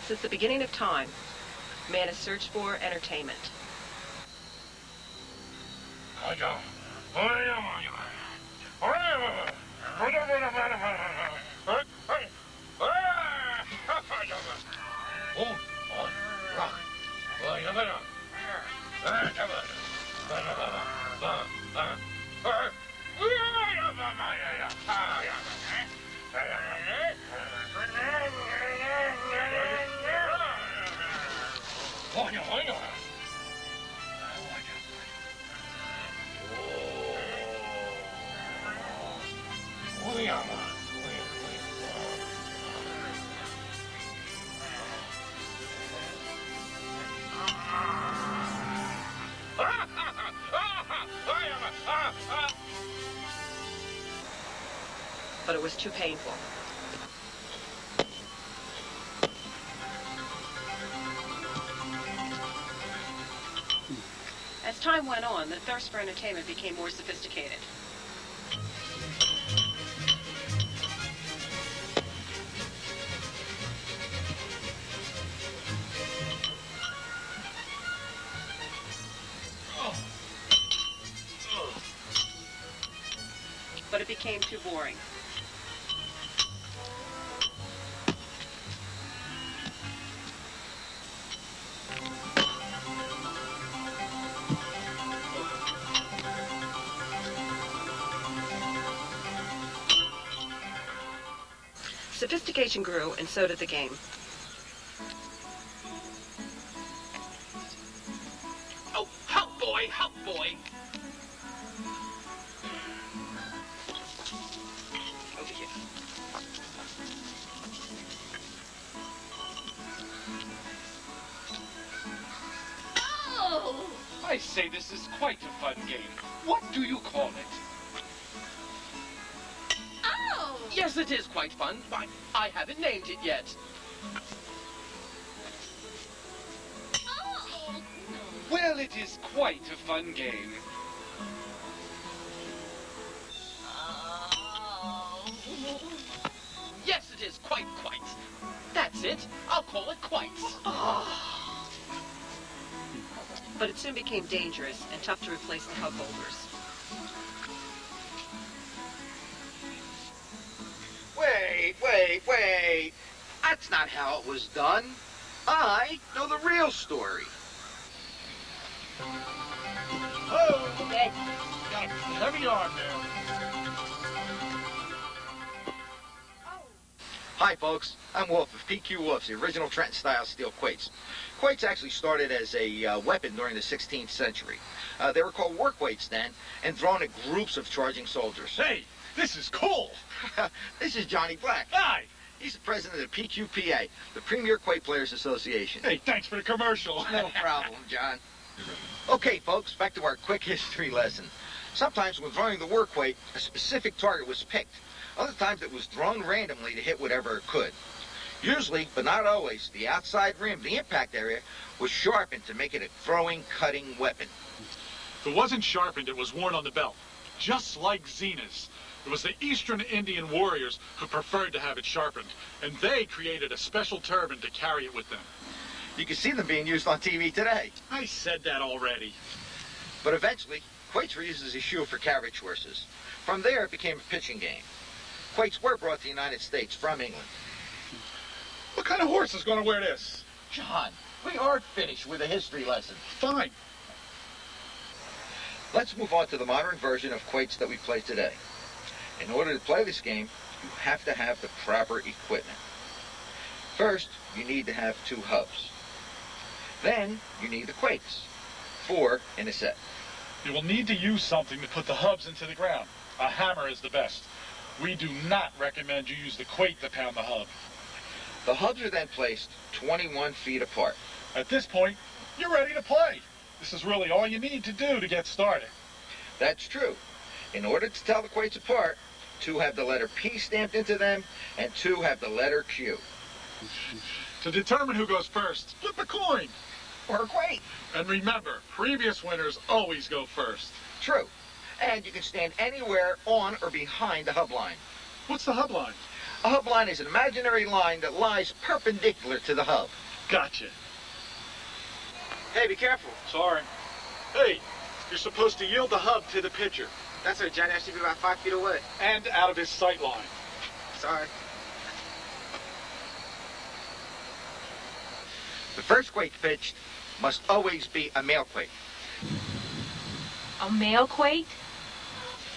Since the beginning of time, man has searched for entertainment. But it was too painful. As time went on, the thirst for entertainment became more sophisticated. But it became too boring. Sophistication grew, and so did the game. Oh, help, boy, help, boy. Over here. Oh! I say this is quite a fun game. What do you call it? Oh! Yes, it is quite fun, but I haven't named it yet. Oh! Well, it is quite a fun game. Oh! Yes, it is quite. That's it. I'll call it Quoits. But it soon became dangerous and tough to replace the hub holders. Wait. That's not how it was done. I know the real story. Oh, heavy on there. Hi, folks. I'm Wolf of PQ Wolves, the original Trenton-style steel quoits. Quoits actually started as a weapon during the 16th century. They were called work weights then, and thrown at groups of charging soldiers. Hey, this is cool. This is Johnny Black. Hi. He's the president of the PQPA, the Premier Quoit Players Association. Hey, thanks for the commercial. No problem, John. Okay, folks, back to our quick history lesson. Sometimes when throwing the work weight, a specific target was picked. Other times it was thrown randomly to hit whatever it could. Usually, but not always, the outside rim, the impact area, was sharpened to make it a throwing, cutting weapon. If it wasn't sharpened, it was worn on the belt, just like Zena's. It was the Eastern Indian warriors who preferred to have it sharpened, and they created a special turban to carry it with them. You can see them being used on TV today. I said that already. But eventually, quoits were used as a shoe for carriage horses. From there, it became a pitching game. Quoits were brought to the United States from England. What kind of horse is going to wear this? John, we aren't finished with a history lesson. Fine. Let's move on to the modern version of quoits that we play today. In order to play this game, you have to have the proper equipment. First, you need to have 2 hubs. Then, you need the quoits, 4 in a set. You will need to use something to put the hubs into the ground. A hammer is the best. We do not recommend you use the quoit to pound the hub. The hubs are then placed 21 feet apart. At this point, you're ready to play. This is really all you need to do to get started. That's true. In order to tell the quoits apart, 2 have the letter P stamped into them, and 2 have the letter Q. To determine who goes first, flip a coin. Or a quoit. And remember, previous winners always go first. True. And you can stand anywhere on or behind the hub line. What's the hub line? A hub line is an imaginary line that lies perpendicular to the hub. Gotcha. Hey, be careful. Sorry. Hey, you're supposed to yield the hub to the pitcher. That's right, Johnny. I should be about 5 feet away. And out of his sight line. Sorry. The first quoit pitched must always be a male quoit. A male quoit?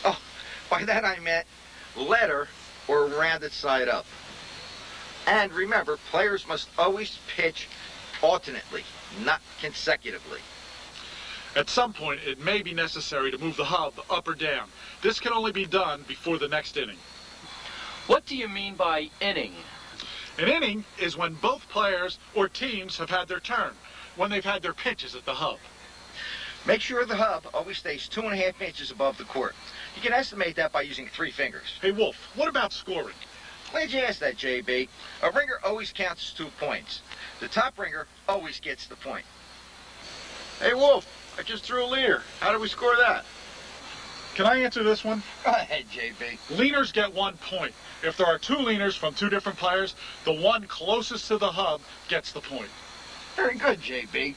Oh, by that I meant letter or rounded side up. And remember, players must always pitch alternately, not consecutively. At some point, it may be necessary to move the hub up or down. This can only be done before the next inning. What do you mean by inning? An inning is when both players or teams have had their turn, when they've had their pitches at the hub. Make sure the hub always stays 2.5 inches above the court. You can estimate that by using 3 fingers. Hey, Wolf, what about scoring? Glad you asked that, JB. A ringer always counts 2 points. The top ringer always gets the point. Hey, Wolf, I just threw a leaner. How do we score that? Can I answer this one? Go ahead, JB. Leaners get 1 point. If there are 2 leaners from 2 different players, the one closest to the hub gets the point. Very good, JB.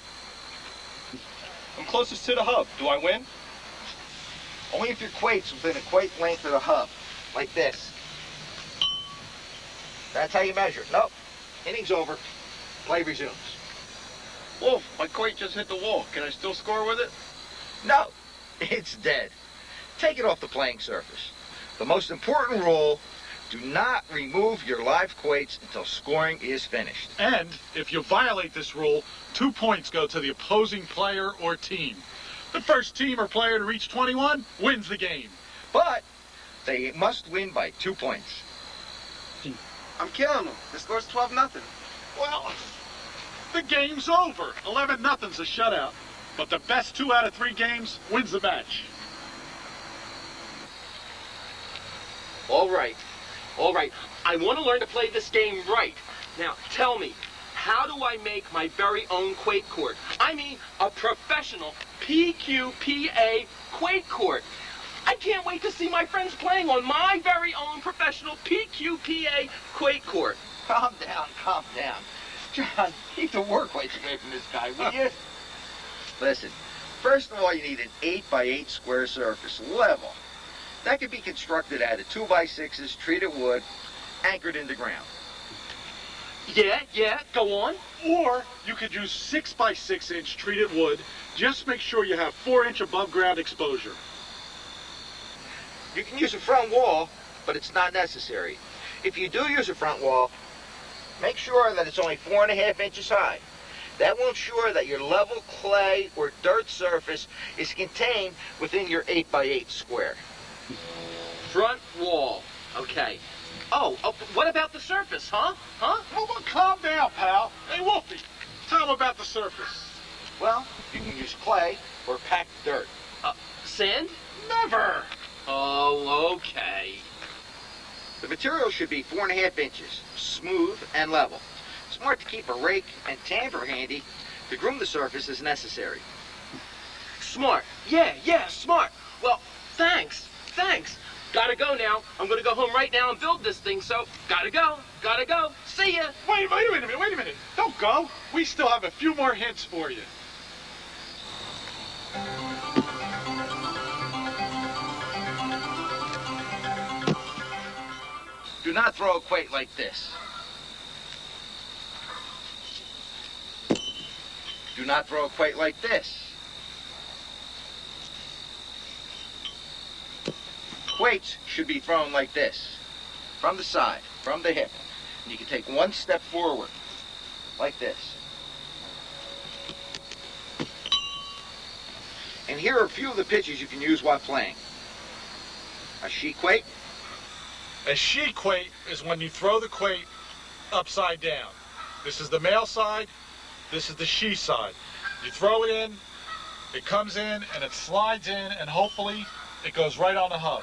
I'm closest to the hub. Do I win? Only if your quoit's within a quoit length of the hub, like this. That's how you measure. Nope. Inning's over. Play resumes. Wolf, my quoit just hit the wall. Can I still score with it? No, it's dead. Take it off the playing surface. The most important rule, do not remove your live quoits until scoring is finished. And if you violate this rule, 2 points go to the opposing player or team. The first team or player to reach 21 wins the game. But they must win by 2 points. I'm killing them. The score's 12-0. Well, the game's over. 11-0's a shutout. But the best 2 out of 3 games wins the match. All right. I want to learn to play this game right. Now, tell me, how do I make my very own quoit court? I mean, a professional PQPA quoit court. I can't wait to see my friends playing on my very own professional PQPA quoit court. Calm down. John, keep the work weights away from this guy, will you? Listen, first of all, you need an 8x8 square surface, level. That could be constructed out of 2x6s treated wood, anchored in the ground. Yeah, go on. Or you could use 6x6 inch treated wood. Just make sure you have 4-inch above ground exposure. You can use a front wall, but it's not necessary. If you do use a front wall, make sure that it's only 4.5 inches high. That will ensure that your level clay or dirt surface is contained within your 8x8 square. Front wall. Okay. Oh, what about the surface, huh? Well, calm down, pal. Hey, Wolfie, tell him about the surface. Well, you can use clay or packed dirt. Sand? Never. Oh, okay. The material should be 4.5 inches, smooth and level. Smart to keep a rake and tamper handy to groom the surface as necessary. Smart. Yeah, smart. Well, thanks. Gotta go now. I'm gonna go home right now and build this thing, so gotta go. See ya. Wait a minute. Don't go. We still have a few more hints for you. Do not throw a quoit like this. Do not throw a quoit like this. Quoits should be thrown like this, from the side, from the hip. And you can take 1 step forward, like this. And here are a few of the pitches you can use while playing. A she quoit. A she quoit is when you throw the quoit upside down. This is the male side, this is the she side. You throw it in, it comes in, and it slides in, and hopefully it goes right on the hub.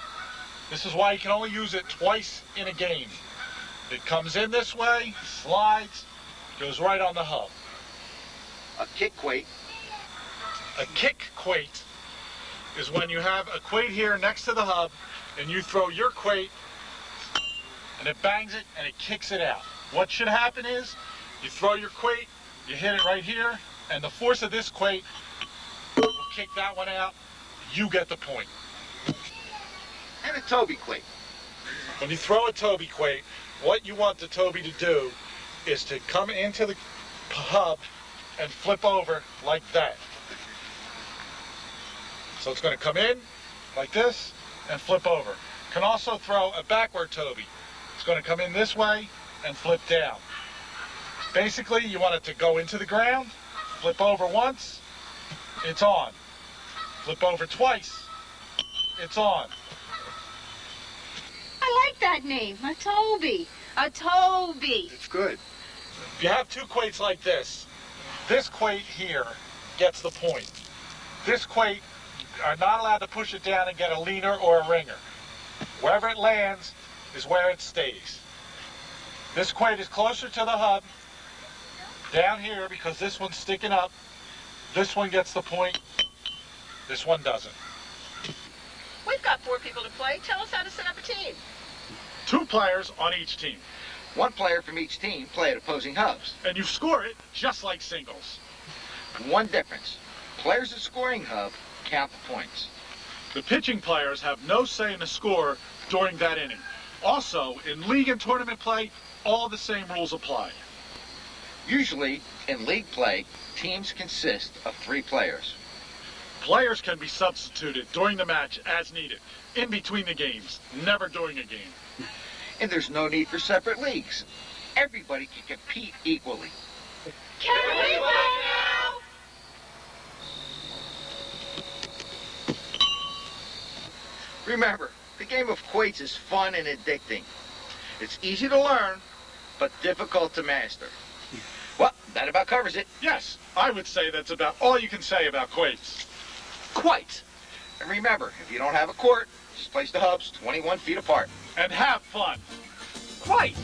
This is why you can only use it twice in a game. It comes in this way, slides, goes right on the hub. A kick quoit. A kick quoit is when you have a quoit here next to the hub, and you throw your quoit and it bangs it, and it kicks it out. What should happen is, you throw your quoit, you hit it right here, and the force of this quoit will kick that one out. You get the point. And a Toby quoit. When you throw a Toby quoit, what you want the Toby to do is to come into the hub and flip over like that. So it's going to come in like this and flip over. Can also throw a backward Toby. It's going to come in this way and flip down. Basically, you want it to go into the ground, flip over once, it's on. Flip over twice, it's on. I like that name, a Toby. A Toby. It's good. If you have two quoits like this quoit here gets the point. This quoit are not allowed to push it down and get a leaner or a ringer. Wherever it lands is where it stays. This quoit is closer to the hub, down here, because this one's sticking up. This one gets the point, this one doesn't. We've got 4 people to play. Tell us how to set up a team. 2 players on each team, One player from each team play at opposing hubs. and you score it just like singles. One difference. Players at scoring hub count the points. The pitching players have no say in the score during that inning. Also, in league and tournament play, all the same rules apply. Usually, in league play, teams consist of 3 players. Players can be substituted during the match as needed, in between the games, never during a game. And there's no need for separate leagues. Everybody can compete equally. Can we play now? Remember, the game of quoits is fun and addicting. It's easy to learn, but difficult to master. Well, that about covers it. Yes, I would say that's about all you can say about quoits. Quite. And remember, if you don't have a court, just place the hubs 21 feet apart. And have fun. Quite.